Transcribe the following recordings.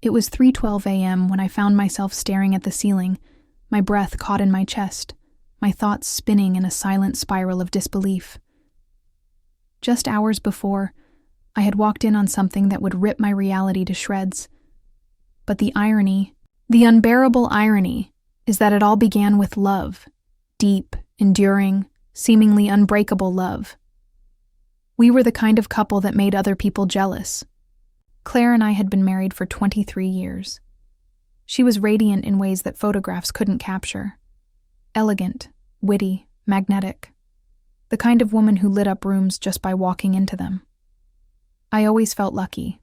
It was 3:12 a.m. when I found myself staring at the ceiling, my breath caught in my chest, my thoughts spinning in a silent spiral of disbelief. Just hours before, I had walked in on something that would rip my reality to shreds. But the irony, the unbearable irony, is that it all began with love. Deep, enduring, seemingly unbreakable love. We were the kind of couple that made other people jealous. Claire and I had been married for 23 years. She was radiant in ways that photographs couldn't capture. Elegant, witty, magnetic. The kind of woman who lit up rooms just by walking into them. I always felt lucky,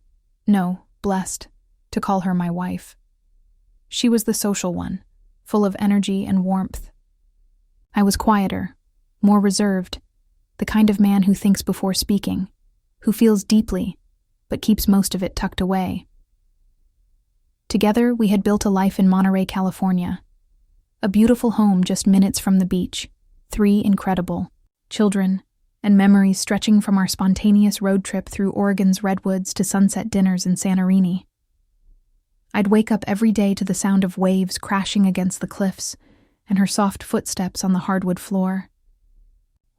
blessed, to call her my wife. She was the social one, full of energy and warmth. I was quieter, more reserved, the kind of man who thinks before speaking, who feels deeply, but keeps most of it tucked away. Together, we had built a life in Monterey, California. A beautiful home just minutes from the beach, 3 incredible children, and memories stretching from our spontaneous road trip through Oregon's redwoods to sunset dinners in Santorini. I'd wake up every day to the sound of waves crashing against the cliffs and her soft footsteps on the hardwood floor.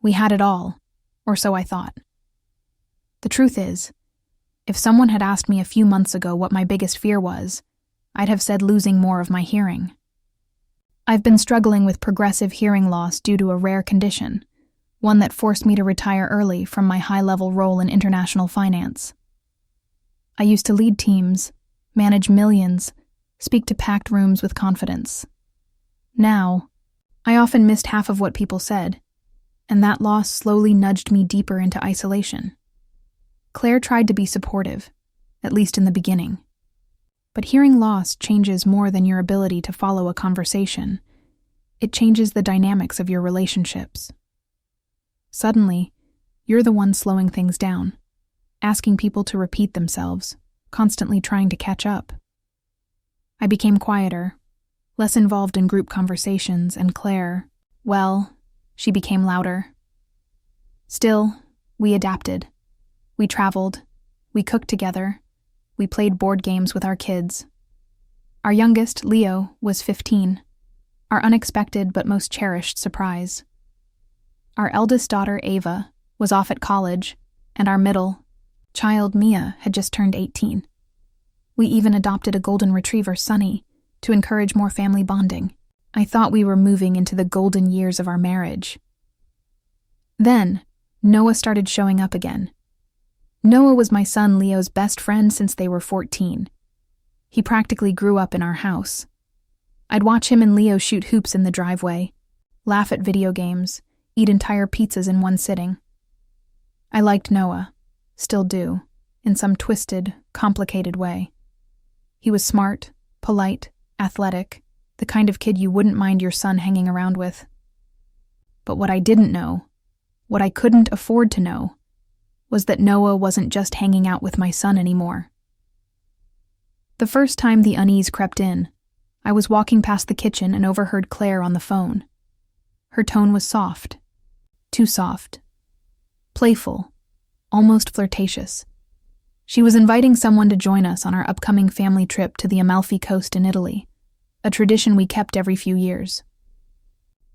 We had it all, or so I thought. The truth is, if someone had asked me a few months ago what my biggest fear was, I'd have said losing more of my hearing. I've been struggling with progressive hearing loss due to a rare condition, one that forced me to retire early from my high-level role in international finance. I used to lead teams, manage millions, speak to packed rooms with confidence. Now, I often missed half of what people said, and that loss slowly nudged me deeper into isolation. Claire tried to be supportive, at least in the beginning. But hearing loss changes more than your ability to follow a conversation. It changes the dynamics of your relationships. Suddenly, you're the one slowing things down, asking people to repeat themselves, constantly trying to catch up. I became quieter, less involved in group conversations, and Claire, she became louder. Still, we adapted. We traveled, we cooked together, we played board games with our kids. Our youngest, Leo, was 15, our unexpected but most cherished surprise. Our eldest daughter, Ava, was off at college, and our middle child, Mia, had just turned 18. We even adopted a golden retriever, Sunny, to encourage more family bonding. I thought we were moving into the golden years of our marriage. Then, Noah started showing up again. Noah was my son Leo's best friend since they were 14. He practically grew up in our house. I'd watch him and Leo shoot hoops in the driveway, laugh at video games, eat entire pizzas in one sitting. I liked Noah, still do, in some twisted, complicated way. He was smart, polite, athletic, the kind of kid you wouldn't mind your son hanging around with. But what I didn't know, what I couldn't afford to know, was that Noah wasn't just hanging out with my son anymore. The first time the unease crept in, I was walking past the kitchen and overheard Claire on the phone. Her tone was soft. Too soft. Playful. Almost flirtatious. She was inviting someone to join us on our upcoming family trip to the Amalfi Coast in Italy, a tradition we kept every few years.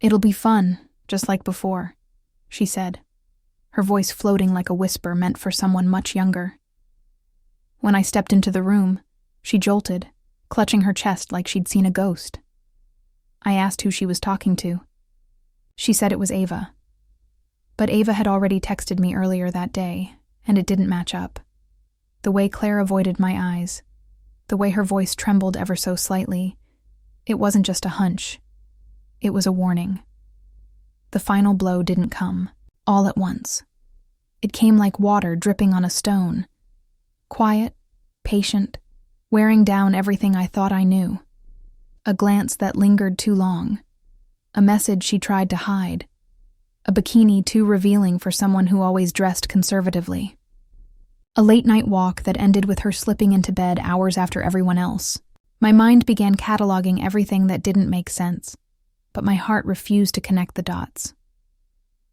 "It'll be fun, just like before," she said, her voice floating like a whisper meant for someone much younger. When I stepped into the room, she jolted, clutching her chest like she'd seen a ghost. I asked who she was talking to. She said it was Ava. But Ava had already texted me earlier that day, and it didn't match up. The way Claire avoided my eyes, the way her voice trembled ever so slightly, it wasn't just a hunch. It was a warning. The final blow didn't come, all at once. It came like water dripping on a stone. Quiet, patient, wearing down everything I thought I knew. A glance that lingered too long. A message she tried to hide. A bikini too revealing for someone who always dressed conservatively. A late-night walk that ended with her slipping into bed hours after everyone else. My mind began cataloging everything that didn't make sense, but my heart refused to connect the dots.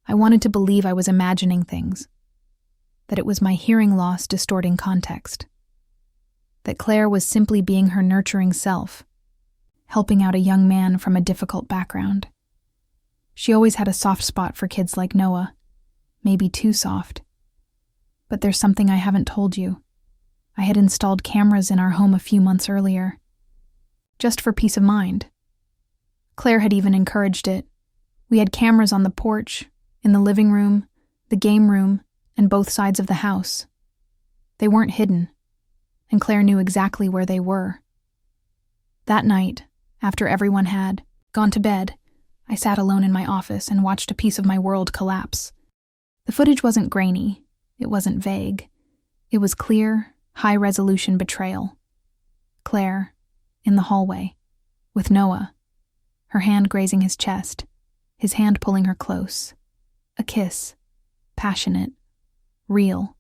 I wanted to believe I was imagining things, that it was my hearing loss distorting context, that Claire was simply being her nurturing self, helping out a young man from a difficult background. She always had a soft spot for kids like Noah, maybe too soft. But there's something I haven't told you. I had installed cameras in our home a few months earlier, just for peace of mind. Claire had even encouraged it. We had cameras on the porch, in the living room, the game room, and both sides of the house. They weren't hidden, and Claire knew exactly where they were. That night, after everyone had gone to bed, I sat alone in my office and watched a piece of my world collapse. The footage wasn't grainy, it wasn't vague. It was clear, high-resolution betrayal. Claire, in the hallway, with Noah, her hand grazing his chest, his hand pulling her close. A kiss, passionate, real.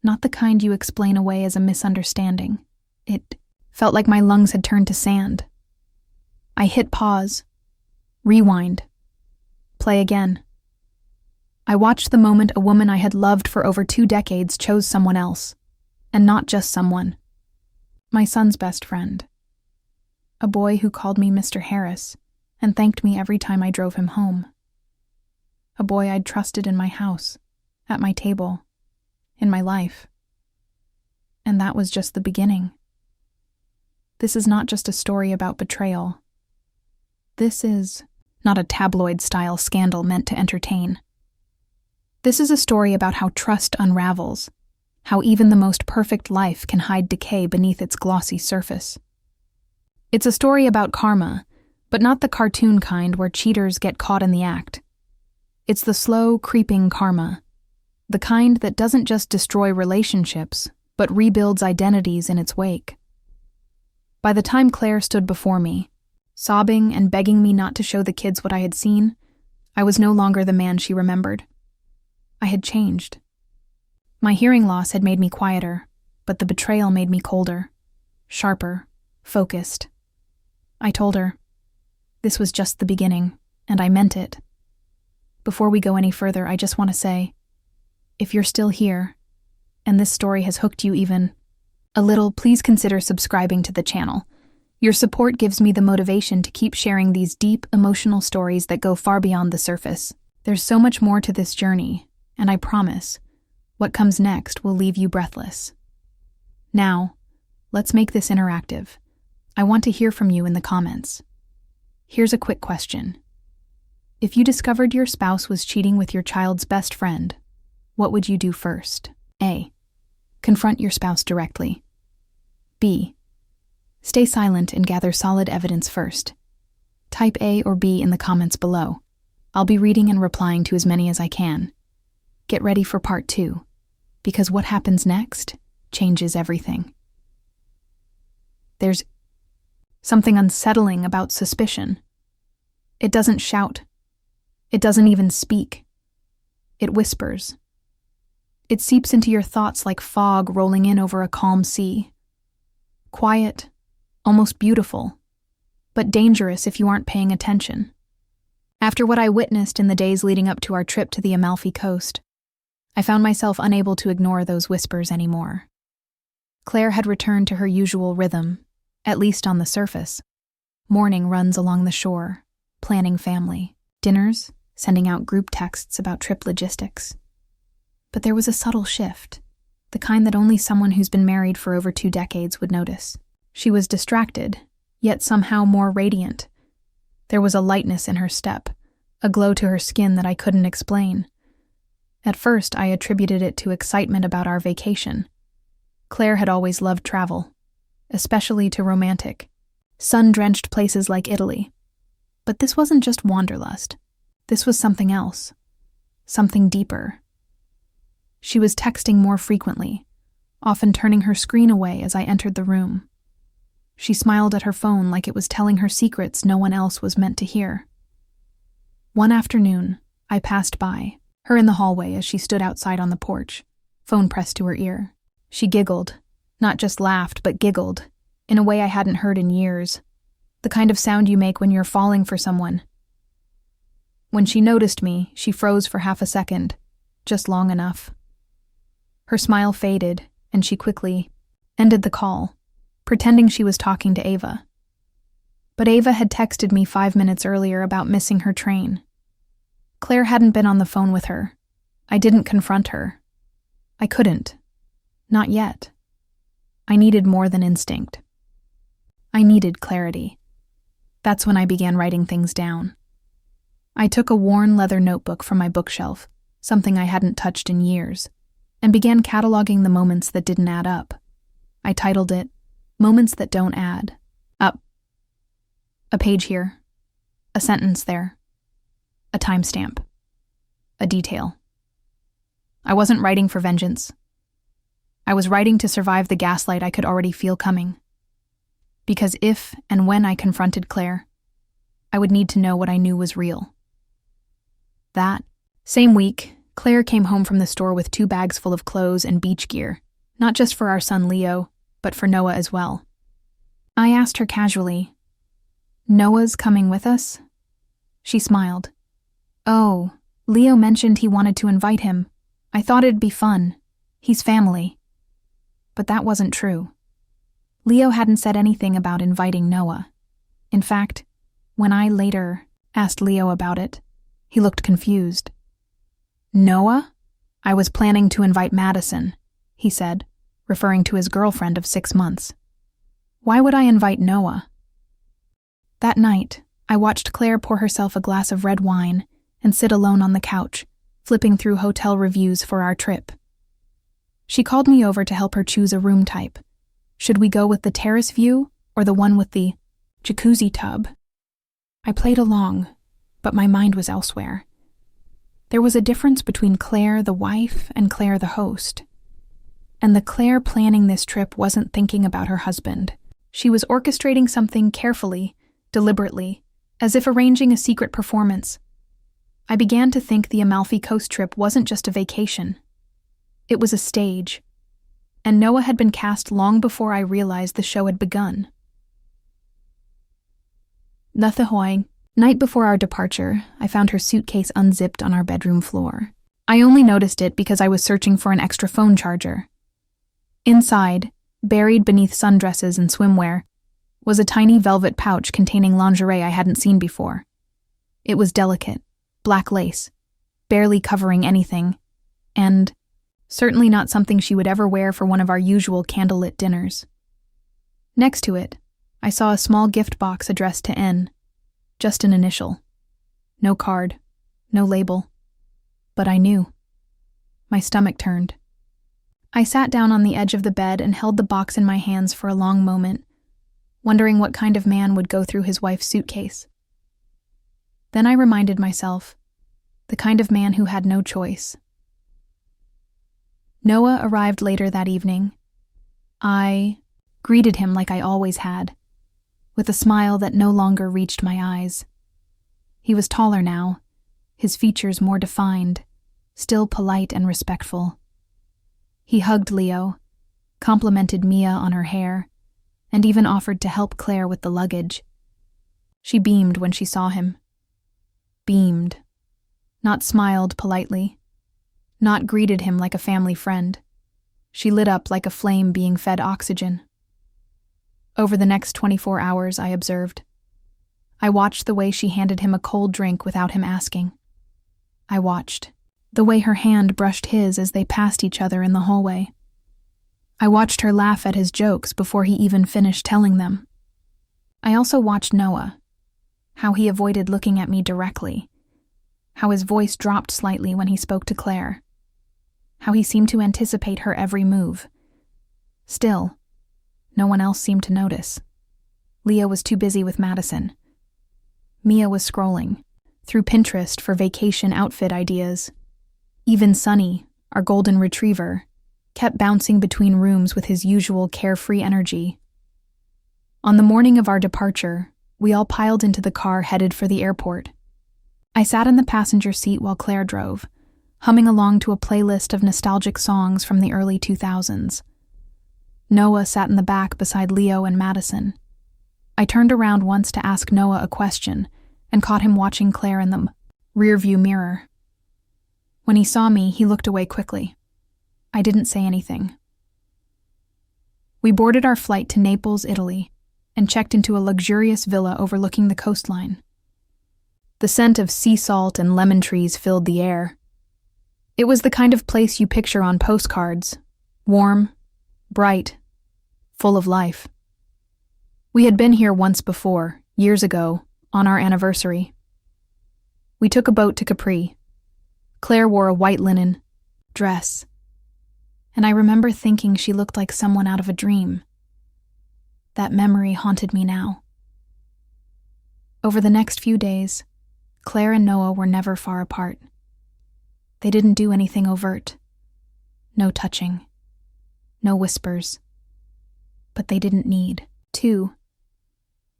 Not the kind you explain away as a misunderstanding. It felt like my lungs had turned to sand. I hit pause. Rewind. Play again. I watched the moment a woman I had loved for over 2 decades chose someone else. And not just someone. My son's best friend. A boy who called me Mr. Harris and thanked me every time I drove him home. A boy I'd trusted in my house, at my table, in my life. And that was just the beginning. This is not just a story about betrayal. This is not a tabloid-style scandal meant to entertain. This is a story about how trust unravels, how even the most perfect life can hide decay beneath its glossy surface. It's a story about karma, but not the cartoon kind where cheaters get caught in the act. It's the slow, creeping karma, the kind that doesn't just destroy relationships, but rebuilds identities in its wake. By the time Claire stood before me, sobbing and begging me not to show the kids what I had seen, I was no longer the man she remembered. I had changed. My hearing loss had made me quieter, but the betrayal made me colder, sharper, focused. I told her, this was just the beginning, and I meant it. Before we go any further, I just want to say, if you're still here, and this story has hooked you even a little, please consider subscribing to the channel. Your support gives me the motivation to keep sharing these deep, emotional stories that go far beyond the surface. There's so much more to this journey, and I promise, what comes next will leave you breathless. Now, let's make this interactive. I want to hear from you in the comments. Here's a quick question. If you discovered your spouse was cheating with your child's best friend, what would you do first? A. Confront your spouse directly. B. Stay silent and gather solid evidence first. Type A or B in the comments below. I'll be reading and replying to as many as I can. Get ready for part 2, because what happens next changes everything. There's something unsettling about suspicion. It doesn't shout. It doesn't even speak. It whispers. It seeps into your thoughts like fog rolling in over a calm sea. Quiet, almost beautiful, but dangerous if you aren't paying attention. After what I witnessed in the days leading up to our trip to the Amalfi Coast, I found myself unable to ignore those whispers anymore. Claire had returned to her usual rhythm, at least on the surface. Morning runs along the shore, planning family, dinners, sending out group texts about trip logistics. But there was a subtle shift, the kind that only someone who's been married for over 2 decades would notice. She was distracted, yet somehow more radiant. There was a lightness in her step, a glow to her skin that I couldn't explain. At first, I attributed it to excitement about our vacation. Claire had always loved travel, especially to romantic, sun-drenched places like Italy. But this wasn't just wanderlust. This was something else, something deeper. She was texting more frequently, often turning her screen away as I entered the room. She smiled at her phone like it was telling her secrets no one else was meant to hear. One afternoon, I passed by, her in the hallway as she stood outside on the porch, phone pressed to her ear. She giggled, not just laughed, but giggled, in a way I hadn't heard in years, the kind of sound you make when you're falling for someone. When she noticed me, she froze for half a second, just long enough. Her smile faded, and she quickly ended the call, pretending she was talking to Ava. But Ava had texted me 5 minutes earlier about missing her train. Claire hadn't been on the phone with her. I didn't confront her. I couldn't. Not yet. I needed more than instinct. I needed clarity. That's when I began writing things down. I took a worn leather notebook from my bookshelf, something I hadn't touched in years, and began cataloging the moments that didn't add up. I titled it, Moments That Don't Add Up. A page here, a sentence there, a timestamp, a detail. I wasn't writing for vengeance. I was writing to survive the gaslight I could already feel coming. Because if and when I confronted Claire, I would need to know what I knew was real. That same week, Claire came home from the store with 2 bags full of clothes and beach gear, not just for our son Leo, but for Noah as well. I asked her casually, "Noah's coming with us?" She smiled. "Oh, Leo mentioned he wanted to invite him. I thought it'd be fun. He's family." But that wasn't true. Leo hadn't said anything about inviting Noah. In fact, when I later asked Leo about it, he looked confused. "Noah? I was planning to invite Madison," he said, referring to his girlfriend of 6 months. "Why would I invite Noah?" That night, I watched Claire pour herself a glass of red wine and sit alone on the couch, flipping through hotel reviews for our trip. She called me over to help her choose a room type. Should we go with the terrace view or the one with the jacuzzi tub? I played along, but my mind was elsewhere. There was a difference between Claire the wife and Claire the host. And the Claire planning this trip wasn't thinking about her husband. She was orchestrating something carefully, deliberately, as if arranging a secret performance. I began to think the Amalfi Coast trip wasn't just a vacation. It was a stage, and Noah had been cast long before I realized the show had begun. The night before our departure, I found her suitcase unzipped on our bedroom floor. I only noticed it because I was searching for an extra phone charger. Inside, buried beneath sundresses and swimwear, was a tiny velvet pouch containing lingerie I hadn't seen before. It was delicate, black lace, barely covering anything, and certainly not something she would ever wear for one of our usual candlelit dinners. Next to it, I saw a small gift box addressed to N, just an initial. No card, no label. But I knew. My stomach turned. I sat down on the edge of the bed and held the box in my hands for a long moment, wondering what kind of man would go through his wife's suitcase. Then I reminded myself, the kind of man who had no choice. Noah arrived later that evening. I greeted him like I always had, with a smile that no longer reached my eyes. He was taller now, his features more defined, still polite and respectful. He hugged Leo, complimented Mia on her hair, and even offered to help Claire with the luggage. She beamed when she saw him. Beamed. Not smiled politely. Not greeted him like a family friend. She lit up like a flame being fed oxygen. Over the next 24 hours, I observed. I watched the way she handed him a cold drink without him asking. I watched the way her hand brushed his as they passed each other in the hallway. I watched her laugh at his jokes before he even finished telling them. I also watched Noah, how he avoided looking at me directly, how his voice dropped slightly when he spoke to Claire, how he seemed to anticipate her every move. Still, no one else seemed to notice. Leo was too busy with Madison. Mia was scrolling through Pinterest for vacation outfit ideas. Even Sunny, our golden retriever, kept bouncing between rooms with his usual carefree energy. On the morning of our departure, we all piled into the car headed for the airport. I sat in the passenger seat while Claire drove, humming along to a playlist of nostalgic songs from the early 2000s. Noah sat in the back beside Leo and Madison. I turned around once to ask Noah a question and caught him watching Claire in the rearview mirror. When he saw me, he looked away quickly. I didn't say anything. We boarded our flight to Naples, Italy, and checked into a luxurious villa overlooking the coastline. The scent of sea salt and lemon trees filled the air. It was the kind of place you picture on postcards, warm, bright, full of life. We had been here once before, years ago, on our anniversary. We took a boat to Capri. Claire wore a white linen dress, and I remember thinking she looked like someone out of a dream. That memory haunted me now. Over the next few days, Claire and Noah were never far apart. They didn't do anything overt. No touching. No whispers. But they didn't need to.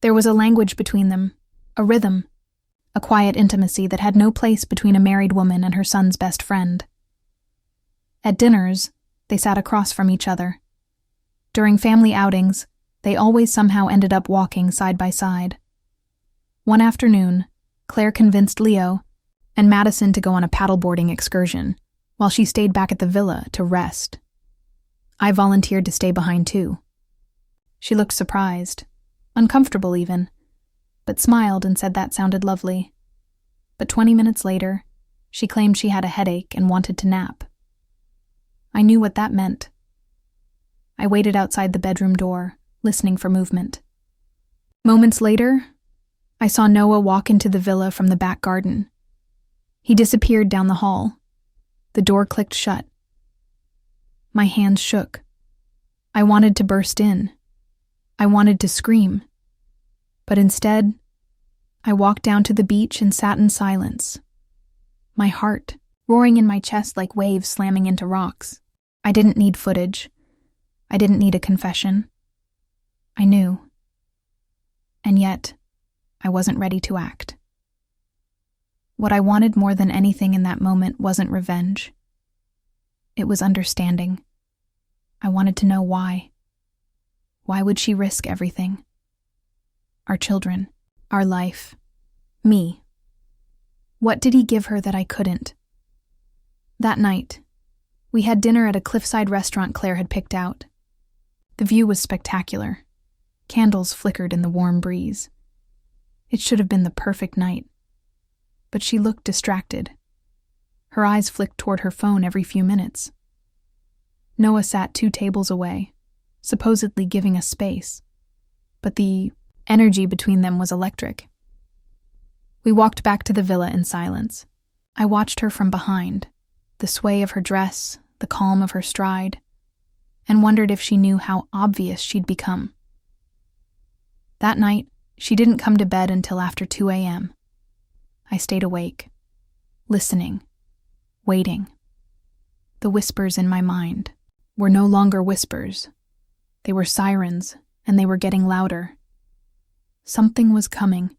There was a language between them, a rhythm, a quiet intimacy that had no place between a married woman and her son's best friend. At dinners, they sat across from each other. During family outings, they always somehow ended up walking side by side. One afternoon, Claire convinced Leo and Madison to go on a paddleboarding excursion, while she stayed back at the villa to rest. I volunteered to stay behind too. She looked surprised, uncomfortable even, but smiled and said that sounded lovely. But 20 minutes later, she claimed she had a headache and wanted to nap. I knew what that meant. I waited outside the bedroom door, listening for movement. Moments later, I saw Noah walk into the villa from the back garden. He disappeared down the hall. The door clicked shut. My hands shook. I wanted to burst in. I wanted to scream. But instead, I walked down to the beach and sat in silence. My heart roaring in my chest like waves slamming into rocks. I didn't need footage. I didn't need a confession. I knew. And yet, I wasn't ready to act. What I wanted more than anything in that moment wasn't revenge. It was understanding. I wanted to know why. Why would she risk everything? Our children, our life, me. What did he give her that I couldn't? That night, we had dinner at a cliffside restaurant Claire had picked out. The view was spectacular. Candles flickered in the warm breeze. It should have been the perfect night. But she looked distracted. Her eyes flicked toward her phone every few minutes. Noah sat 2 tables away, supposedly giving us space. But the energy between them was electric. We walked back to the villa in silence. I watched her from behind, the sway of her dress, the calm of her stride, and wondered if she knew how obvious she'd become. That night, she didn't come to bed until after 2 a.m. I stayed awake, listening, waiting. The whispers in my mind were no longer whispers. They were sirens, and they were getting louder. Something was coming.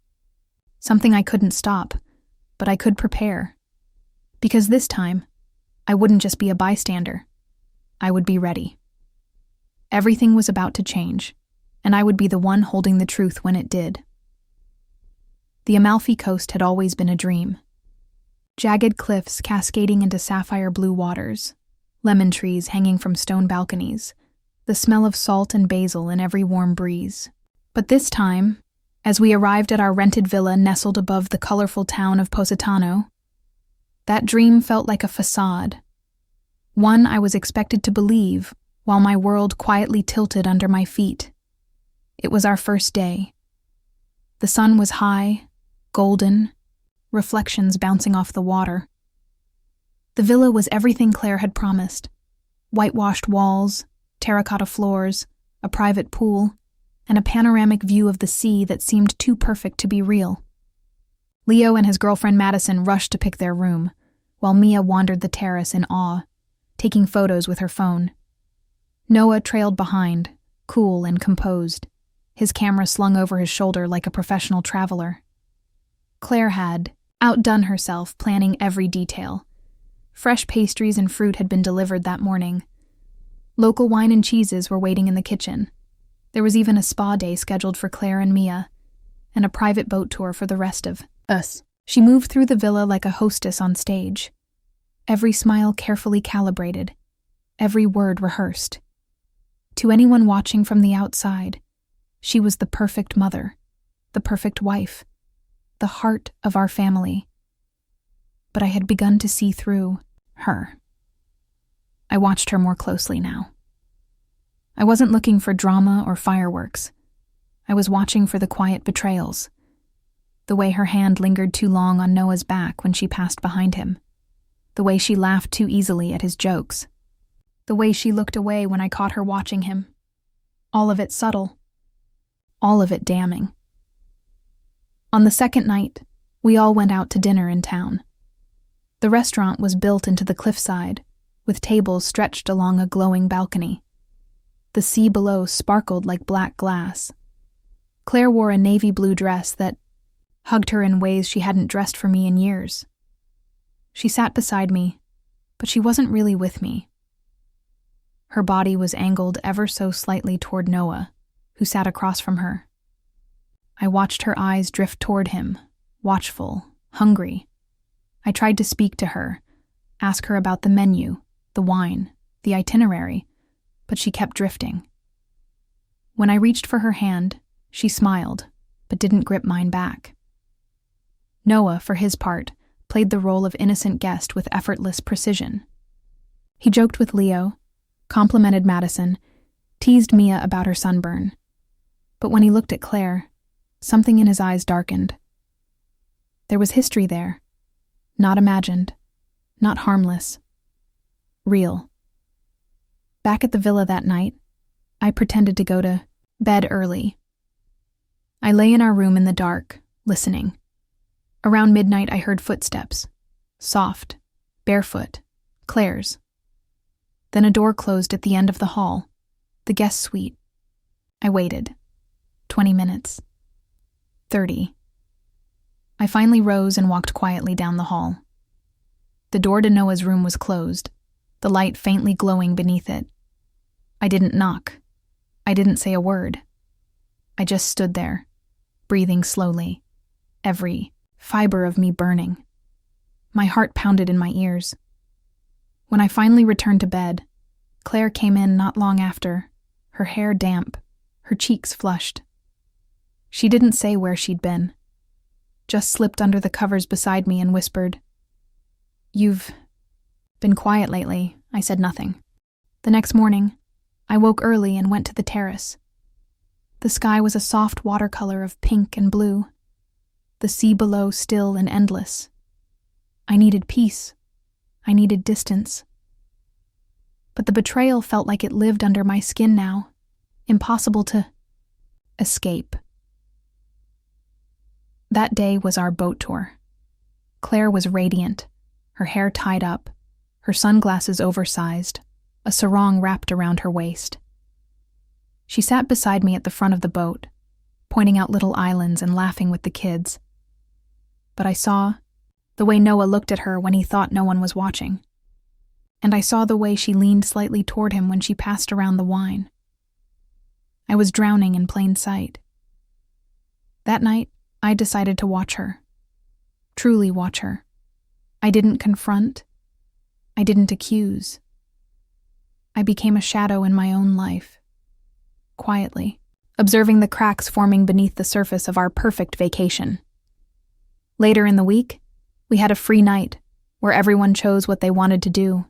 Something I couldn't stop, but I could prepare. Because this time, I wouldn't just be a bystander. I would be ready. Everything was about to change, and I would be the one holding the truth when it did. The Amalfi Coast had always been a dream. Jagged cliffs cascading into sapphire blue waters, lemon trees hanging from stone balconies, the smell of salt and basil in every warm breeze. But this time, as we arrived at our rented villa nestled above the colorful town of Positano, that dream felt like a facade, one I was expected to believe while my world quietly tilted under my feet. It was our first day. The sun was high, golden, reflections bouncing off the water. The villa was everything Claire had promised. Whitewashed walls, terracotta floors, a private pool, and a panoramic view of the sea that seemed too perfect to be real. Leo and his girlfriend Madison rushed to pick their room, while Mia wandered the terrace in awe, taking photos with her phone. Noah trailed behind, cool and composed, his camera slung over his shoulder like a professional traveler. Claire had outdone herself planning every detail. Fresh pastries and fruit had been delivered that morning. Local wine and cheeses were waiting in the kitchen. There was even a spa day scheduled for Claire and Mia, and a private boat tour for the rest of us. She moved through the villa like a hostess on stage. Every smile carefully calibrated, every word rehearsed. To anyone watching from the outside, she was the perfect mother, the perfect wife, the heart of our family. But I had begun to see through her. I watched her more closely now. I wasn't looking for drama or fireworks. I was watching for the quiet betrayals. The way her hand lingered too long on Noah's back when she passed behind him. The way she laughed too easily at his jokes. The way she looked away when I caught her watching him. All of it subtle. All of it damning. On the second night, we all went out to dinner in town. The restaurant was built into the cliffside, with tables stretched along a glowing balcony. The sea below sparkled like black glass. Claire wore a navy blue dress that hugged her in ways she hadn't dressed for me in years. She sat beside me, but she wasn't really with me. Her body was angled ever so slightly toward Noah, who sat across from her. I watched her eyes drift toward him, watchful, hungry. I tried to speak to her, ask her about the menu, the wine, the itinerary, but she kept drifting. When I reached for her hand, she smiled, but didn't grip mine back. Noah, for his part, played the role of innocent guest with effortless precision. He joked with Leo, complimented Madison, teased Mia about her sunburn. But when he looked at Claire, something in his eyes darkened. There was history there, not imagined, not harmless, real. Back at the villa that night, I pretended to go to bed early. I lay in our room in the dark, listening. Around midnight, I heard footsteps. Soft, barefoot, Claire's. Then a door closed at the end of the hall, the guest suite. I waited. 20 minutes. 30. I finally rose and walked quietly down the hall. The door to Noah's room was closed, the light faintly glowing beneath it. I didn't knock. I didn't say a word. I just stood there, breathing slowly, every fiber of me burning. My heart pounded in my ears. When I finally returned to bed, Claire came in not long after, her hair damp, her cheeks flushed. She didn't say where she'd been, just slipped under the covers beside me and whispered, "You've been quiet lately." I said nothing. The next morning, I woke early and went to the terrace. The sky was a soft watercolor of pink and blue, the sea below still and endless. I needed peace. I needed distance. But the betrayal felt like it lived under my skin now, impossible to escape. That day was our boat tour. Claire was radiant, her hair tied up, her sunglasses oversized, a sarong wrapped around her waist. She sat beside me at the front of the boat, pointing out little islands and laughing with the kids. But I saw the way Noah looked at her when he thought no one was watching. And I saw the way she leaned slightly toward him when she passed around the wine. I was drowning in plain sight. That night, I decided to watch her. Truly watch her. I didn't confront. I didn't accuse. I became a shadow in my own life. Quietly, observing the cracks forming beneath the surface of our perfect vacation. Later in the week, we had a free night where everyone chose what they wanted to do.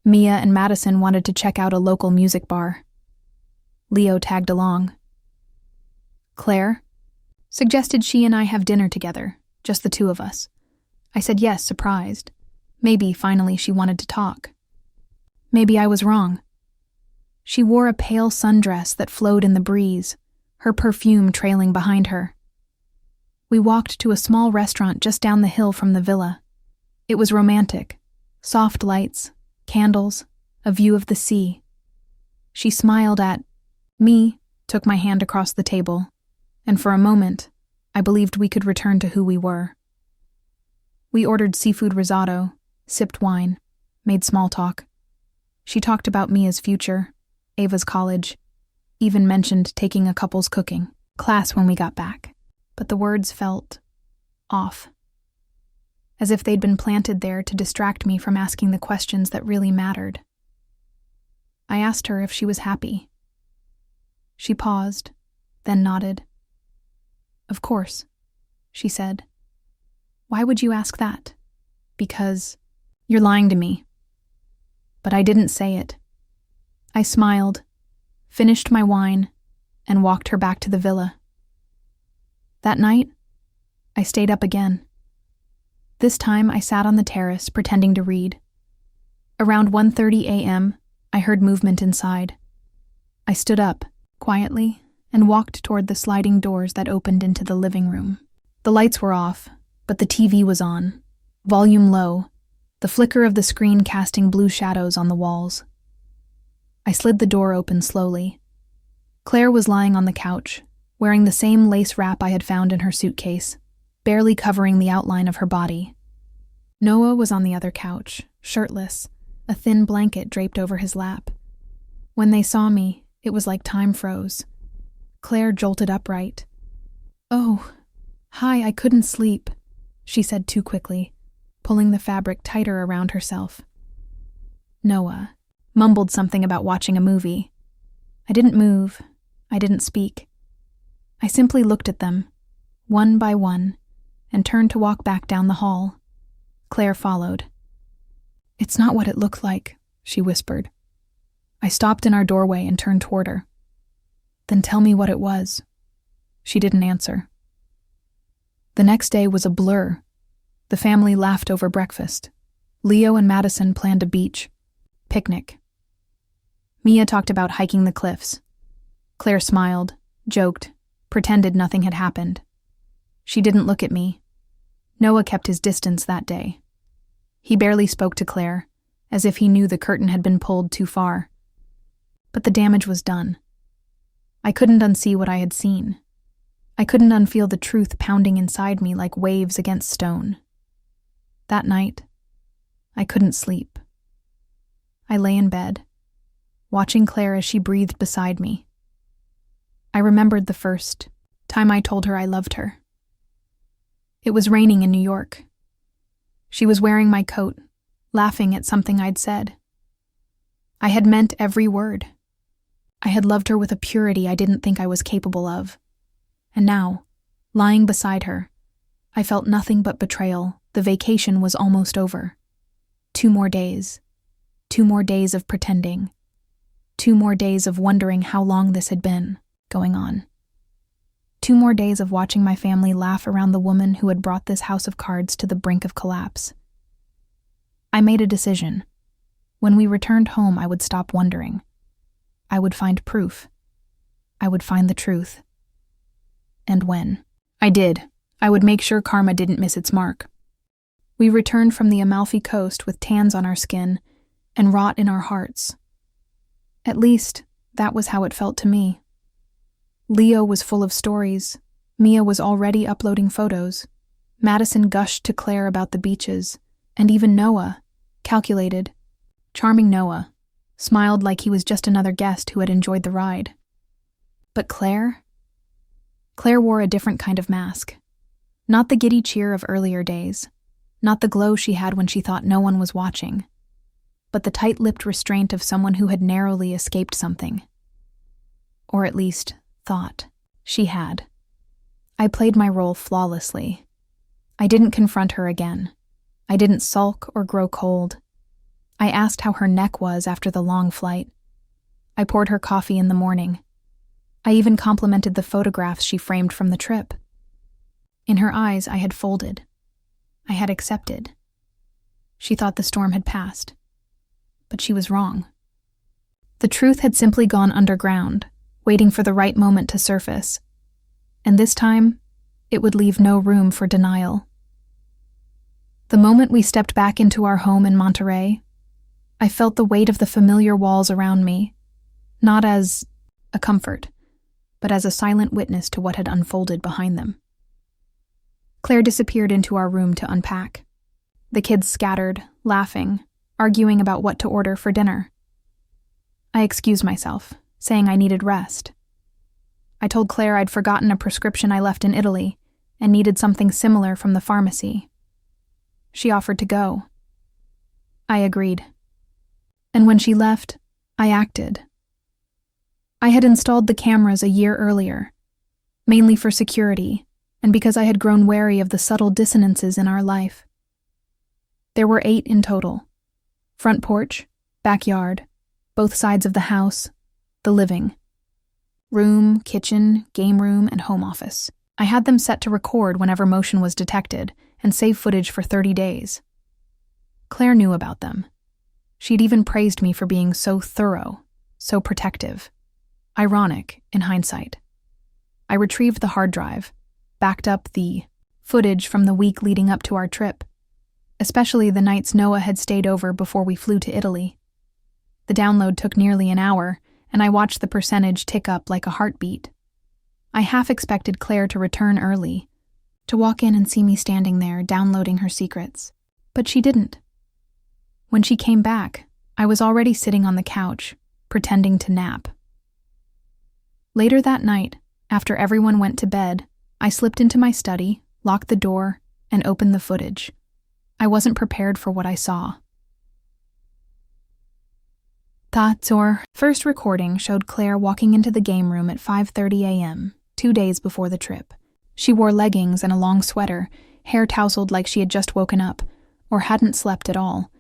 Mia and Madison wanted to check out a local music bar. Leo tagged along. Claire suggested she and I have dinner together, just the two of us. I said yes, surprised. Maybe finally she wanted to talk. Maybe I was wrong. She wore a pale sundress that flowed in the breeze, her perfume trailing behind her. We walked to a small restaurant just down the hill from the villa. It was romantic. Soft lights, candles, a view of the sea. She smiled at me, took my hand across the table, and for a moment, I believed we could return to who we were. We ordered seafood risotto, sipped wine, made small talk. She talked about Mia's future, Ava's college, even mentioned taking a couple's cooking class when we got back. But the words felt off, as if they'd been planted there to distract me from asking the questions that really mattered. I asked her if she was happy. She paused, then nodded. "Of course," she said. "Why would you ask that?" "Because you're lying to me." But I didn't say it. I smiled, finished my wine, and walked her back to the villa. That night, I stayed up again. This time I sat on the terrace pretending to read. Around 1:30 a.m., I heard movement inside. I stood up, quietly, and walked toward the sliding doors that opened into the living room. The lights were off, but the TV was on, volume low, the flicker of the screen casting blue shadows on the walls. I slid the door open slowly. Claire was lying on the couch, wearing the same lace wrap I had found in her suitcase, barely covering the outline of her body. Noah was on the other couch, shirtless, a thin blanket draped over his lap. When they saw me, it was like time froze. Claire jolted upright. "Oh, hi, I couldn't sleep," she said too quickly, pulling the fabric tighter around herself. Noah mumbled something about watching a movie. I didn't move. I didn't speak. I simply looked at them, one by one, and turned to walk back down the hall. Claire followed. "It's not what it looked like," she whispered. I stopped in our doorway and turned toward her. "Then tell me what it was." She didn't answer. The next day was a blur. The family laughed over breakfast. Leo and Madison planned a beach picnic. Mia talked about hiking the cliffs. Claire smiled, joked, pretended nothing had happened. She didn't look at me. Noah kept his distance that day. He barely spoke to Claire, as if he knew the curtain had been pulled too far. But the damage was done. I couldn't unsee what I had seen. I couldn't unfeel the truth pounding inside me like waves against stone. That night, I couldn't sleep. I lay in bed, watching Claire as she breathed beside me. I remembered the first time I told her I loved her. It was raining in New York. She was wearing my coat, laughing at something I'd said. I had meant every word. I had loved her with a purity I didn't think I was capable of. And now, lying beside her, I felt nothing but betrayal. The vacation was almost over. 2 more days. 2 more days of pretending. 2 more days of wondering how long this had been going on. 2 more days of watching my family laugh around the woman who had brought this house of cards to the brink of collapse. I made a decision. When we returned home, I would stop wondering. I would find proof. I would find the truth. And when I did, I would make sure karma didn't miss its mark. We returned from the Amalfi Coast with tans on our skin and rot in our hearts. At least, that was how it felt to me. Leo was full of stories. Mia was already uploading photos. Madison gushed to Claire about the beaches, and even Noah, calculated, charming Noah, smiled like he was just another guest who had enjoyed the ride. But Claire? Claire wore a different kind of mask. Not the giddy cheer of earlier days, not the glow she had when she thought no one was watching, but the tight-lipped restraint of someone who had narrowly escaped something. Or at least, thought she had. I played my role flawlessly. I didn't confront her again. I didn't sulk or grow cold. I asked how her neck was after the long flight. I poured her coffee in the morning. I even complimented the photographs she framed from the trip. In her eyes, I had folded. I had accepted. She thought the storm had passed. But she was wrong. The truth had simply gone underground, waiting for the right moment to surface. And this time, it would leave no room for denial. The moment we stepped back into our home in Monterey, I felt the weight of the familiar walls around me, not as a comfort, but as a silent witness to what had unfolded behind them. Claire disappeared into our room to unpack. The kids scattered, laughing, arguing about what to order for dinner. I excused myself, saying I needed rest. I told Claire I'd forgotten a prescription I left in Italy and needed something similar from the pharmacy. She offered to go. I agreed. And when she left, I acted. I had installed the cameras a year earlier, mainly for security and because I had grown wary of the subtle dissonances in our life. There were 8 in total: front porch, backyard, both sides of the house, the living room, kitchen, game room, and home office. I had them set to record whenever motion was detected and save footage for 30 days. Claire knew about them. She'd even praised me for being so thorough, so protective. Ironic, in hindsight. I retrieved the hard drive, backed up the footage from the week leading up to our trip, especially the nights Noah had stayed over before we flew to Italy. The download took nearly an hour, and I watched the percentage tick up like a heartbeat. I half expected Claire to return early, to walk in and see me standing there downloading her secrets, but she didn't. When she came back, I was already sitting on the couch, pretending to nap. Later that night, after everyone went to bed, I slipped into my study, locked the door, and opened the footage. I wasn't prepared for what I saw. Our first recording showed Claire walking into the game room at 5:30 a.m., 2 days before the trip. She wore leggings and a long sweater, hair tousled like she had just woken up, or hadn't slept at all.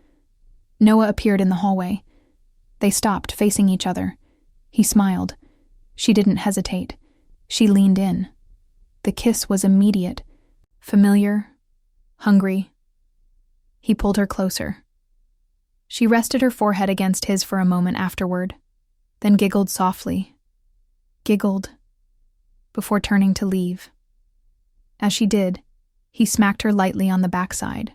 Noah appeared in the hallway. They stopped, facing each other. He smiled. She didn't hesitate. She leaned in. The kiss was immediate, familiar, hungry. He pulled her closer. She rested her forehead against his for a moment afterward, then giggled softly. Giggled, before turning to leave. As she did, he smacked her lightly on the backside.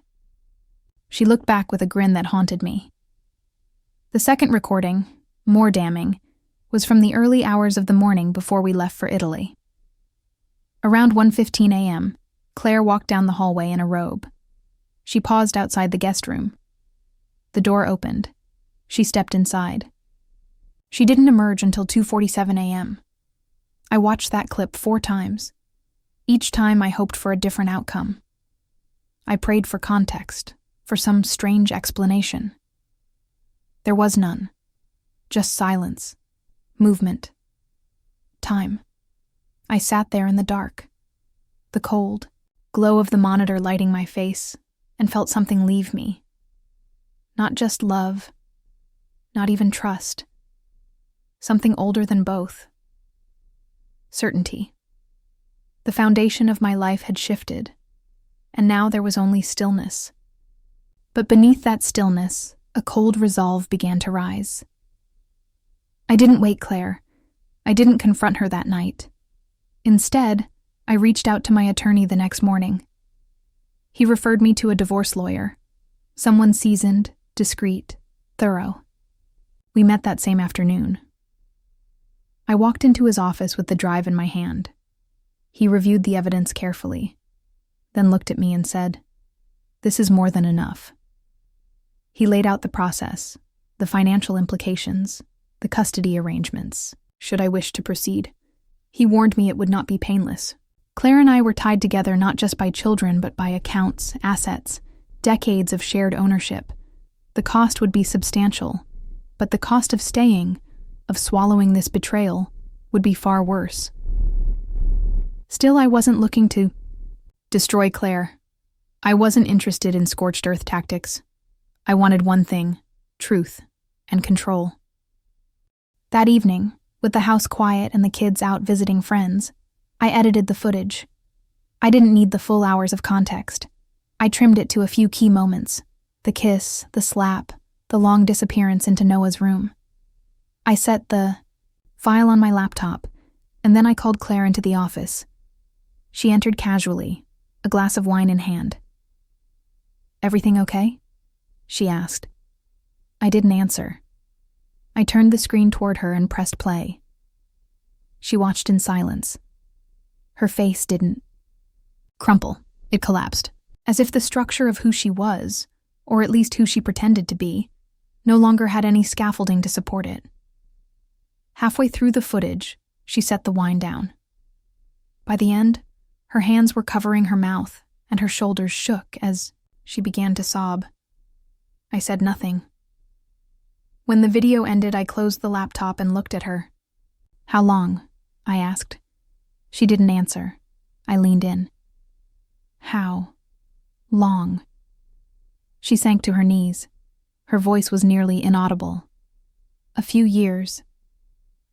She looked back with a grin that haunted me. The second recording, more damning, was from the early hours of the morning before we left for Italy. Around 1:15 a.m., Claire walked down the hallway in a robe. She paused outside the guest room. The door opened. She stepped inside. She didn't emerge until 2:47 a.m. I watched that clip 4 times. Each time I hoped for a different outcome. I prayed for context, for some strange explanation. There was none. Just silence, movement, time. I sat there in the dark, the cold glow of the monitor lighting my face, and felt something leave me. Not just love, not even trust. Something older than both. Certainty. The foundation of my life had shifted, and now there was only stillness. But beneath that stillness, a cold resolve began to rise. I didn't wake Claire. I didn't confront her that night. Instead, I reached out to my attorney the next morning. He referred me to a divorce lawyer, someone seasoned, discreet, thorough. We met that same afternoon. I walked into his office with the drive in my hand. He reviewed the evidence carefully, then looked at me and said, "This is more than enough." He laid out the process, the financial implications, the custody arrangements, should I wish to proceed. He warned me it would not be painless. Claire and I were tied together not just by children, but by accounts, assets, decades of shared ownership. The cost would be substantial, but the cost of staying, of swallowing this betrayal, would be far worse. Still, I wasn't looking to destroy Claire. I wasn't interested in scorched earth tactics. I wanted one thing: truth and control. That evening, with the house quiet and the kids out visiting friends, I edited the footage. I didn't need the full hours of context. I trimmed it to a few key moments: the kiss, the slap, the long disappearance into Noah's room. I set the file on my laptop, and then I called Claire into the office. She entered casually, a glass of wine in hand. "Everything okay?" she asked. I didn't answer. I turned the screen toward her and pressed play. She watched in silence. Her face didn't crumple. It collapsed, as if the structure of who she was, or at least who she pretended to be, no longer had any scaffolding to support it. Halfway through the footage, she set the wine down. By the end, her hands were covering her mouth, and her shoulders shook as she began to sob. I said nothing. When the video ended, I closed the laptop and looked at her. "How long?" I asked. She didn't answer. I leaned in. "How long?" She sank to her knees. Her voice was nearly inaudible. "A few years."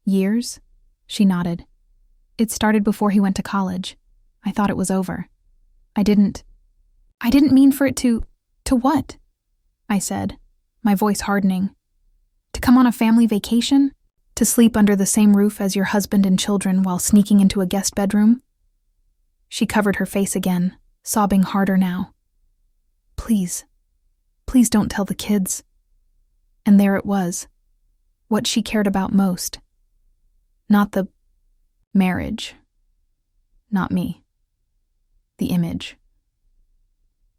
"Years?" She nodded. "It started before he went to college. I thought it was over. I didn't mean for it to what?" I said, my voice hardening. "To come on a family vacation? To sleep under the same roof as your husband and children while sneaking into a guest bedroom?" She covered her face again, sobbing harder now. Please don't tell the kids." And there it was, what she cared about most. Not the marriage. Not me. The image.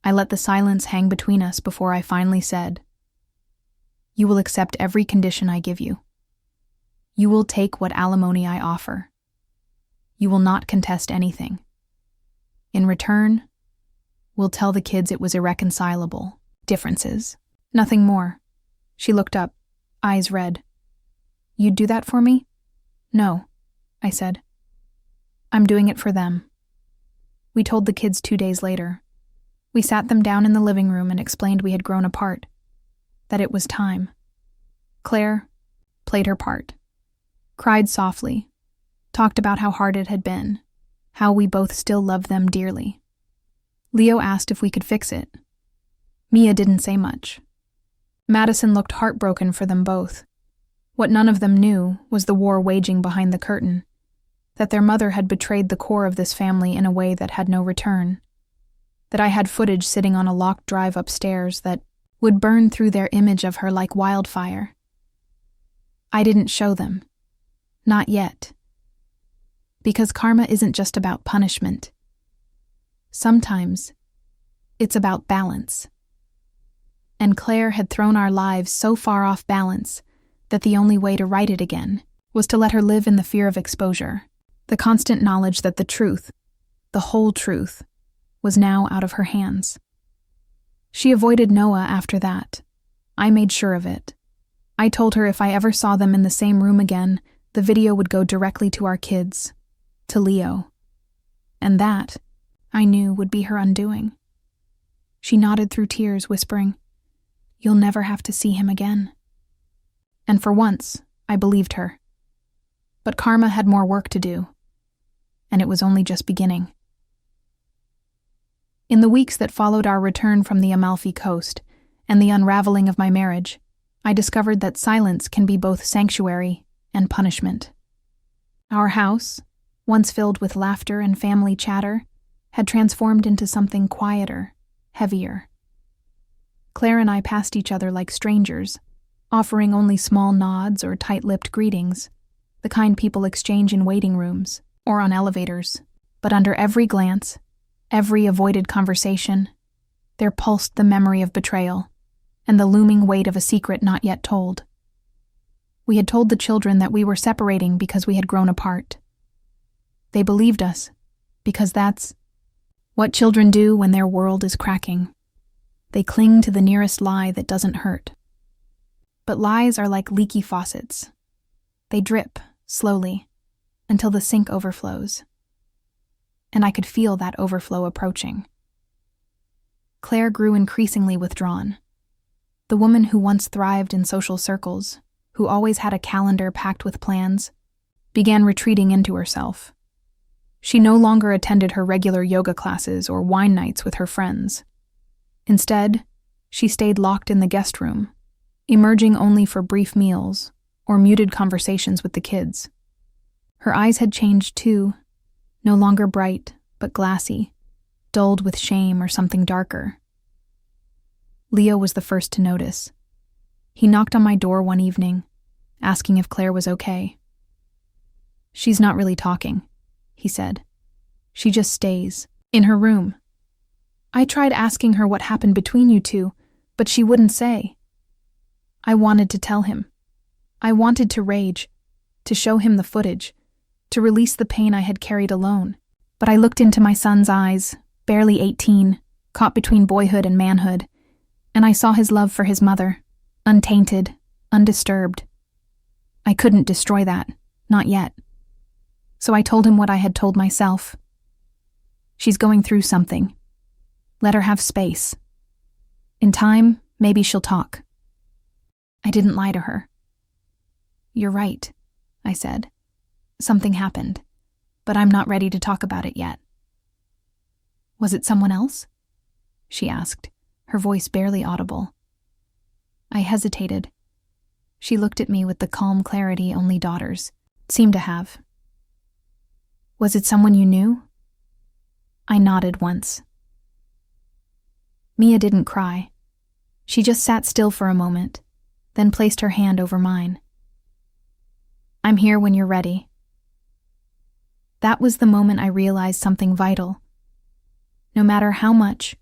I let the silence hang between us before I finally said, "You will accept every condition I give you. You will take what alimony I offer. You will not contest anything. In return, we'll tell the kids it was irreconcilable. Differences. Nothing more." She looked up, eyes red. "You'd do that for me?" "No," I said. "I'm doing it for them." We told the kids 2 days later. We sat them down in the living room and explained we had grown apart, that it was time. Claire played her part, cried softly, talked about how hard it had been, how we both still loved them dearly. Leo asked if we could fix it. Mia didn't say much. Madison looked heartbroken for them both. What none of them knew was the war waging behind the curtain, that their mother had betrayed the core of this family in a way that had no return, that I had footage sitting on a locked drive upstairs that would burn through their image of her like wildfire. I didn't show them. Not yet. Because karma isn't just about punishment. Sometimes it's about balance. And Claire had thrown our lives so far off balance that the only way to right it again was to let her live in the fear of exposure, the constant knowledge that the truth, the whole truth, was now out of her hands. She avoided Noah after that. I made sure of it. I told her if I ever saw them in the same room again, the video would go directly to our kids, to Leo. And that, I knew, would be her undoing. She nodded through tears, whispering, "You'll never have to see him again." And for once, I believed her. But karma had more work to do, and it was only just beginning. In the weeks that followed our return from the Amalfi Coast and the unraveling of my marriage, I discovered that silence can be both sanctuary and punishment. Our house, once filled with laughter and family chatter, had transformed into something quieter, heavier. Claire and I passed each other like strangers, offering only small nods or tight-lipped greetings, the kind people exchange in waiting rooms or on elevators. But under every glance, every avoided conversation, there pulsed the memory of betrayal and the looming weight of a secret not yet told. We had told the children that we were separating because we had grown apart. They believed us, because that's what children do when their world is cracking. They cling to the nearest lie that doesn't hurt. But lies are like leaky faucets. They drip, slowly, until the sink overflows. And I could feel that overflow approaching. Claire grew increasingly withdrawn. The woman who once thrived in social circles, who always had a calendar packed with plans, began retreating into herself. She no longer attended her regular yoga classes or wine nights with her friends. Instead, she stayed locked in the guest room, emerging only for brief meals or muted conversations with the kids. Her eyes had changed too, no longer bright, but glassy, dulled with shame or something darker. Leo was the first to notice. He knocked on my door one evening, asking if Claire was okay. "She's not really talking," he said. "She just stays, in her room." I tried asking her what happened between you two, but she wouldn't say. I wanted to tell him. I wanted to rage, to show him the footage, to release the pain I had carried alone. But I looked into my son's eyes, barely 18, caught between boyhood and manhood, and I saw his love for his mother, untainted, undisturbed. I couldn't destroy that, not yet. So I told him what I had told myself. She's going through something. Let her have space. In time, maybe she'll talk. I didn't lie to her. You're right, I said. Something happened, but I'm not ready to talk about it yet. Was it someone else? She asked, her voice barely audible. I hesitated. She looked at me with the calm clarity only daughters seem to have. Was it someone you knew? I nodded once. Mia didn't cry. She just sat still for a moment, then placed her hand over mine. I'm here when you're ready. That was the moment I realized something vital. No matter how much,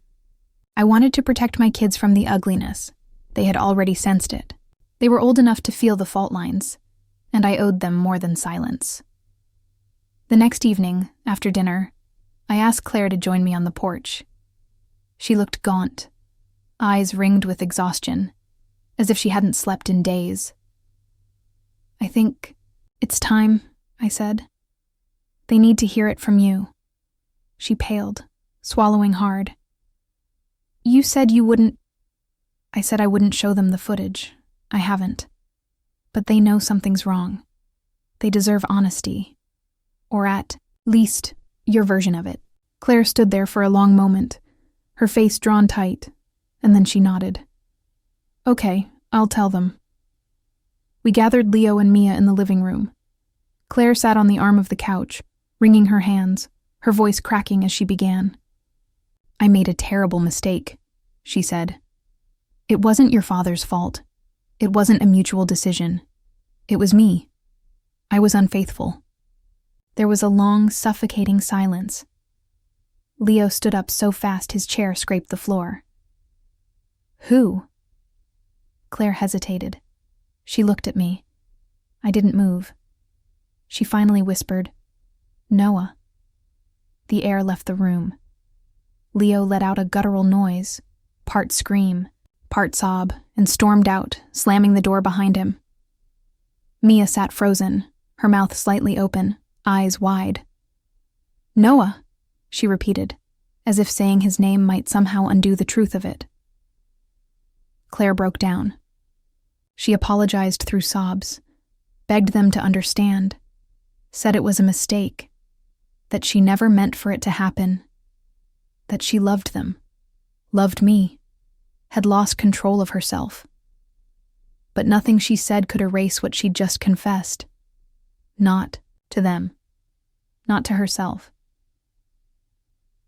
I wanted to protect my kids from the ugliness. They had already sensed it. They were old enough to feel the fault lines, and I owed them more than silence. The next evening, after dinner, I asked Claire to join me on the porch. She looked gaunt, eyes ringed with exhaustion, as if she hadn't slept in days. I think it's time, I said. They need to hear it from you. She paled, swallowing hard. You said you wouldn't. I said I wouldn't show them the footage. I haven't. But they know something's wrong. They deserve honesty. Or at least, your version of it. Claire stood there for a long moment, her face drawn tight, and then she nodded. Okay, I'll tell them. We gathered Leo and Mia in the living room. Claire sat on the arm of the couch, wringing her hands, her voice cracking as she began. I made a terrible mistake, she said. It wasn't your father's fault. It wasn't a mutual decision. It was me. I was unfaithful. There was a long, suffocating silence. Leo stood up so fast his chair scraped the floor. Who? Claire hesitated. She looked at me. I didn't move. She finally whispered, Noah. The air left the room. Leo let out a guttural noise, part scream, part sob, and stormed out, slamming the door behind him. Mia sat frozen, her mouth slightly open, eyes wide. Noah, she repeated, as if saying his name might somehow undo the truth of it. Claire broke down. She apologized through sobs, begged them to understand, said it was a mistake, that she never meant for it to happen, that she loved them, loved me, had lost control of herself. But nothing she said could erase what she'd just confessed. Not to them. Not to herself.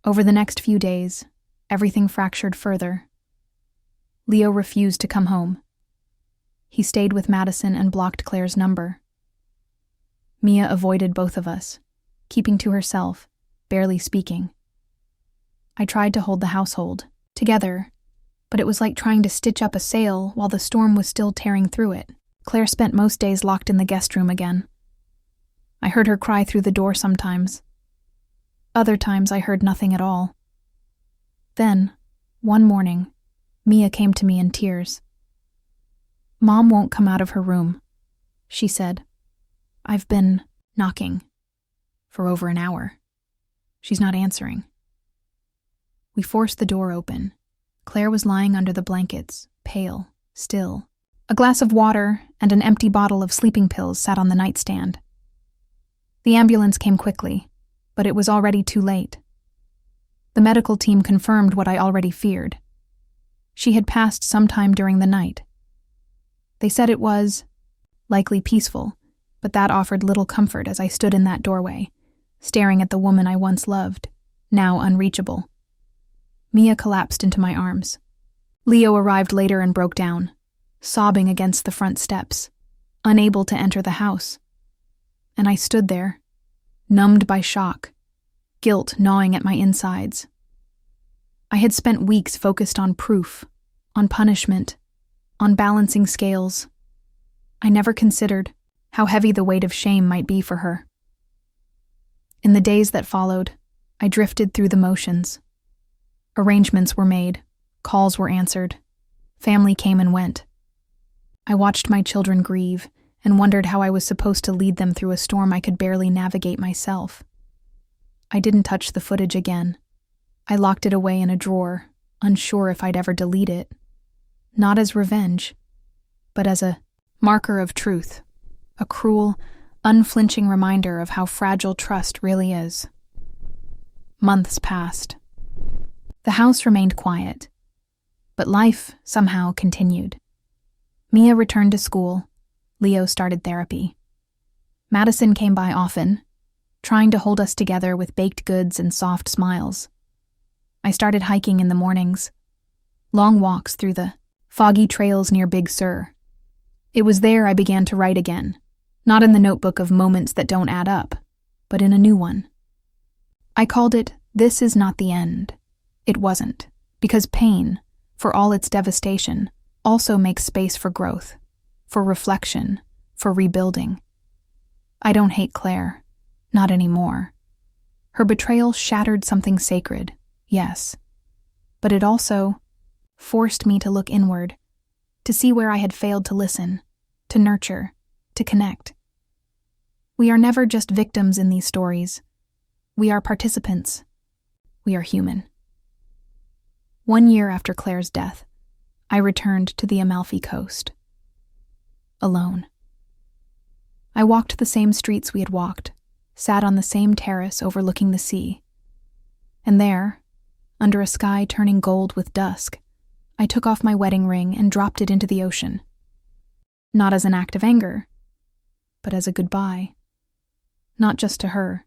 Over the next few days, everything fractured further. Leo refused to come home. He stayed with Madison and blocked Claire's number. Mia avoided both of us, keeping to herself, barely speaking. I tried to hold the household together, but it was like trying to stitch up a sail while the storm was still tearing through it. Claire spent most days locked in the guest room again. I heard her cry through the door sometimes. Other times I heard nothing at all. Then, one morning, Mia came to me in tears. Mom won't come out of her room, she said. I've been knocking for over an hour. She's not answering. We forced the door open. Claire was lying under the blankets, pale, still. A glass of water and an empty bottle of sleeping pills sat on the nightstand. The ambulance came quickly, but it was already too late. The medical team confirmed what I already feared. She had passed sometime during the night. They said it was likely peaceful, but that offered little comfort as I stood in that doorway, staring at the woman I once loved, now unreachable. Mia collapsed into my arms. Leo arrived later and broke down, sobbing against the front steps, unable to enter the house. And I stood there, numbed by shock, guilt gnawing at my insides. I had spent weeks focused on proof, on punishment, on balancing scales. I never considered how heavy the weight of shame might be for her. In the days that followed, I drifted through the motions. Arrangements were made, calls were answered, family came and went. I watched my children grieve and wondered how I was supposed to lead them through a storm I could barely navigate myself. I didn't touch the footage again. I locked it away in a drawer, unsure if I'd ever delete it. Not as revenge, but as a marker of truth, a cruel, unflinching reminder of how fragile trust really is. Months passed. The house remained quiet, but life somehow continued. Mia returned to school. Leo started therapy. Madison came by often, trying to hold us together with baked goods and soft smiles. I started hiking in the mornings, long walks through the foggy trails near Big Sur. It was there I began to write again, not in the notebook of moments that don't add up, but in a new one. I called it, "This is not the end." It wasn't, because pain, for all its devastation, also makes space for growth, for reflection, for rebuilding. I don't hate Claire, not anymore. Her betrayal shattered something sacred, yes, but it also forced me to look inward, to see where I had failed to listen, to nurture, to connect. We are never just victims in these stories. We are participants. We are human. 1 year after Claire's death, I returned to the Amalfi Coast. Alone. I walked the same streets we had walked, sat on the same terrace overlooking the sea. And there, under a sky turning gold with dusk, I took off my wedding ring and dropped it into the ocean. Not as an act of anger, but as a goodbye. Not just to her,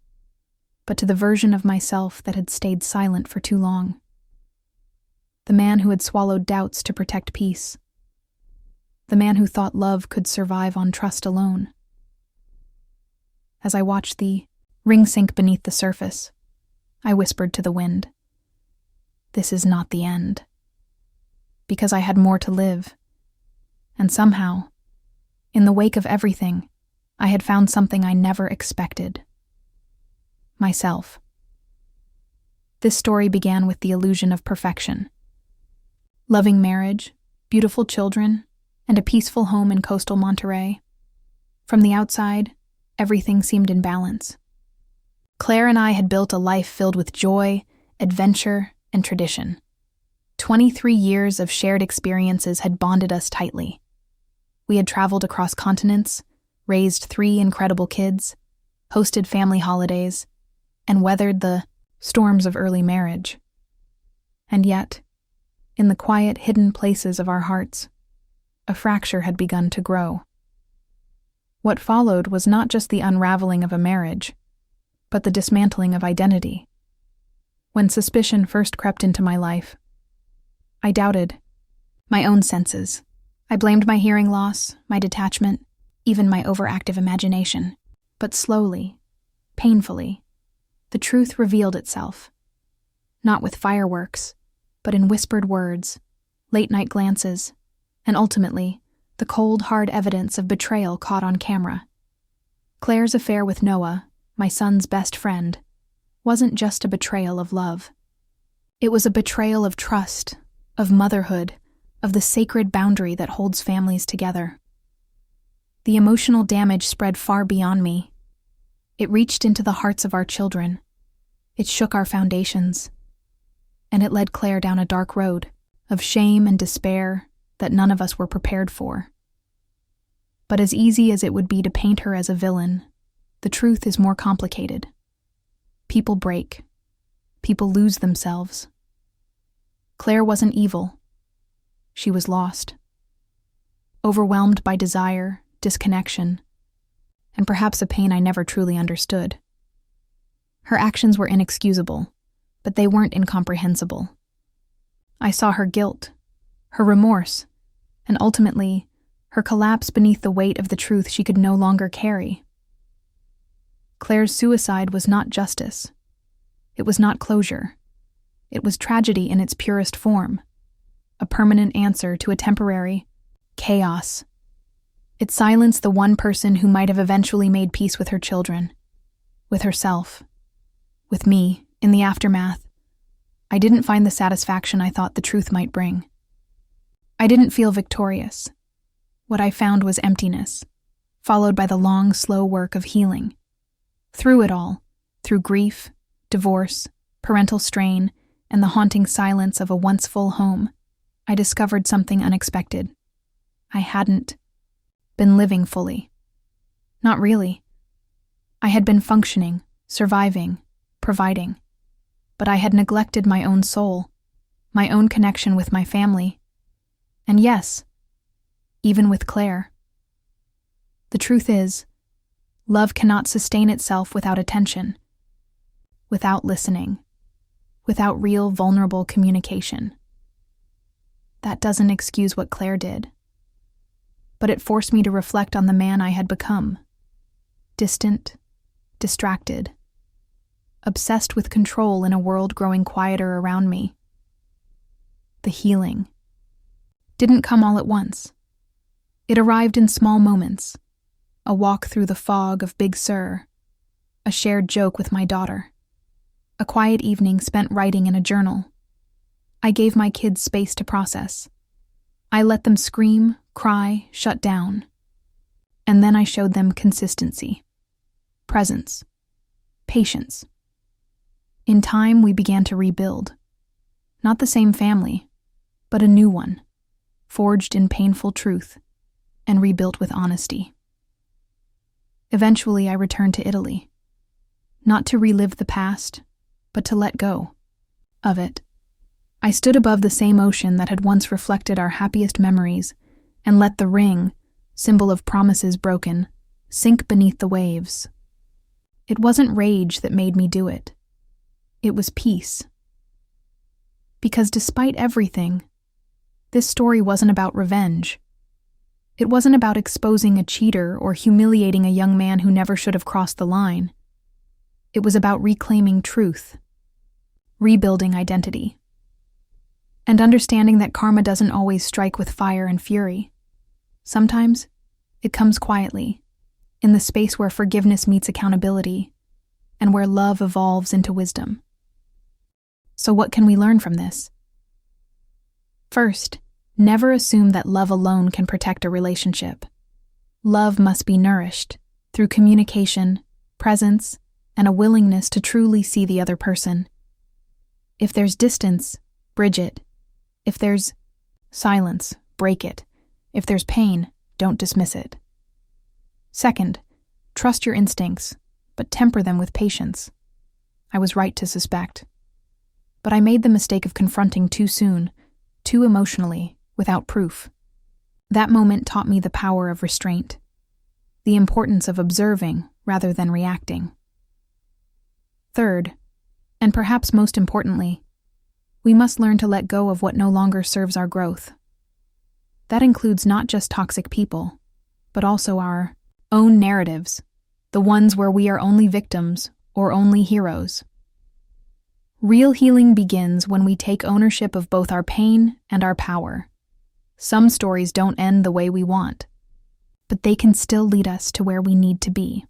but to the version of myself that had stayed silent for too long. The man who had swallowed doubts to protect peace. The man who thought love could survive on trust alone. As I watched the ring sink beneath the surface, I whispered to the wind, "This is not the end." Because I had more to live. And somehow, in the wake of everything, I had found something I never expected. Myself. This story began with the illusion of perfection. Loving marriage, beautiful children, and a peaceful home in coastal Monterey. From the outside, everything seemed in balance. Claire and I had built a life filled with joy, adventure, and tradition. 23 years of shared experiences had bonded us tightly. We had traveled across continents, raised 3 incredible kids, hosted family holidays, and weathered the storms of early marriage. And yet, in the quiet, hidden places of our hearts, a fracture had begun to grow. What followed was not just the unraveling of a marriage, but the dismantling of identity. When suspicion first crept into my life, I doubted my own senses. I blamed my hearing loss, my detachment, even my overactive imagination. But slowly, painfully, the truth revealed itself. Not with fireworks, but in whispered words, late-night glances, and ultimately, the cold, hard evidence of betrayal caught on camera. Claire's affair with Noah, my son's best friend, wasn't just a betrayal of love. It was a betrayal of trust, of motherhood, of the sacred boundary that holds families together. The emotional damage spread far beyond me. It reached into the hearts of our children. It shook our foundations. And it led Claire down a dark road of shame and despair that none of us were prepared for. But as easy as it would be to paint her as a villain, the truth is more complicated. People break. People lose themselves. Claire wasn't evil. She was lost. Overwhelmed by desire, disconnection, and perhaps a pain I never truly understood. Her actions were inexcusable, but they weren't incomprehensible. I saw her guilt, her remorse, and ultimately, her collapse beneath the weight of the truth she could no longer carry. Claire's suicide was not justice. It was not closure. It was tragedy in its purest form, a permanent answer to a temporary chaos. It silenced the one person who might have eventually made peace with her children, with herself, with me. In the aftermath, I didn't find the satisfaction I thought the truth might bring. I didn't feel victorious. what I found was emptiness, followed by the long, slow work of healing. Through it all, through grief, divorce, parental strain, and the haunting silence of a once full home, I discovered something unexpected. I hadn't been living fully. Not really. I had been functioning, surviving, providing. But I had neglected my own soul, my own connection with my family. And yes, even with Claire. The truth is, love cannot sustain itself without attention, without listening, without real, vulnerable communication. That doesn't excuse what Claire did, but it forced me to reflect on the man I had become. Distant, distracted, obsessed with control in a world growing quieter around me. The healing didn't come all at once. It arrived in small moments. A walk through the fog of Big Sur, a shared joke with my daughter, a quiet evening spent writing in a journal. I gave my kids space to process. I let them scream, cry, shut down. And then I showed them consistency, presence, patience. In time, we began to rebuild. Not the same family, but a new one, forged in painful truth and rebuilt with honesty. Eventually, I returned to Italy, not to relive the past, but to let go of it. I stood above the same ocean that had once reflected our happiest memories and let the ring, symbol of promises broken, sink beneath the waves. It wasn't rage that made me do it. It was peace. Because despite everything, this story wasn't about revenge. It wasn't about exposing a cheater or humiliating a young man who never should have crossed the line. It was about reclaiming truth, rebuilding identity, and understanding that karma doesn't always strike with fire and fury. Sometimes, it comes quietly, in the space where forgiveness meets accountability, and where love evolves into wisdom. So what can we learn from this? First, never assume that love alone can protect a relationship. Love must be nourished through communication, presence, and a willingness to truly see the other person. If there's distance, bridge it. If there's silence, break it. If there's pain, don't dismiss it. Second, trust your instincts, but temper them with patience. I was right to suspect. But I made the mistake of confronting too soon, too emotionally, without proof. That moment taught me the power of restraint, the importance of observing rather than reacting. Third, and perhaps most importantly, we must learn to let go of what no longer serves our growth. That includes not just toxic people, but also our own narratives, the ones where we are only victims or only heroes. Real healing begins when we take ownership of both our pain and our power. Some stories don't end the way we want, but they can still lead us to where we need to be.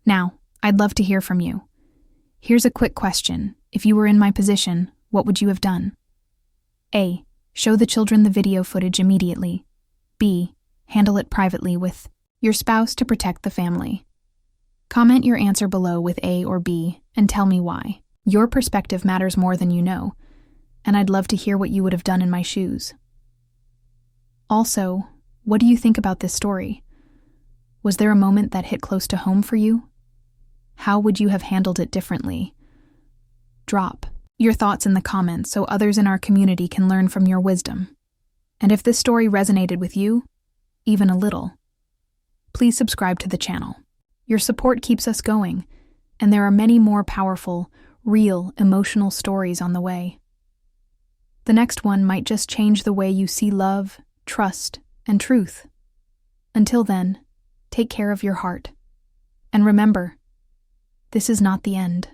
Now, I'd love to hear from you. Here's a quick question. If you were in my position, what would you have done? A. Show the children the video footage immediately. B. Handle it privately with your spouse to protect the family. Comment your answer below with A or B and tell me why. Your perspective matters more than you know, and I'd love to hear what you would have done in my shoes. Also, what do you think about this story? Was there a moment that hit close to home for you? How would you have handled it differently? Drop your thoughts in the comments so others in our community can learn from your wisdom. And if this story resonated with you, even a little, please subscribe to the channel. Your support keeps us going, and there are many more powerful, real, emotional stories on the way. The next one might just change the way you see love, trust, and truth. Until then, take care of your heart. And remember, this is not the end.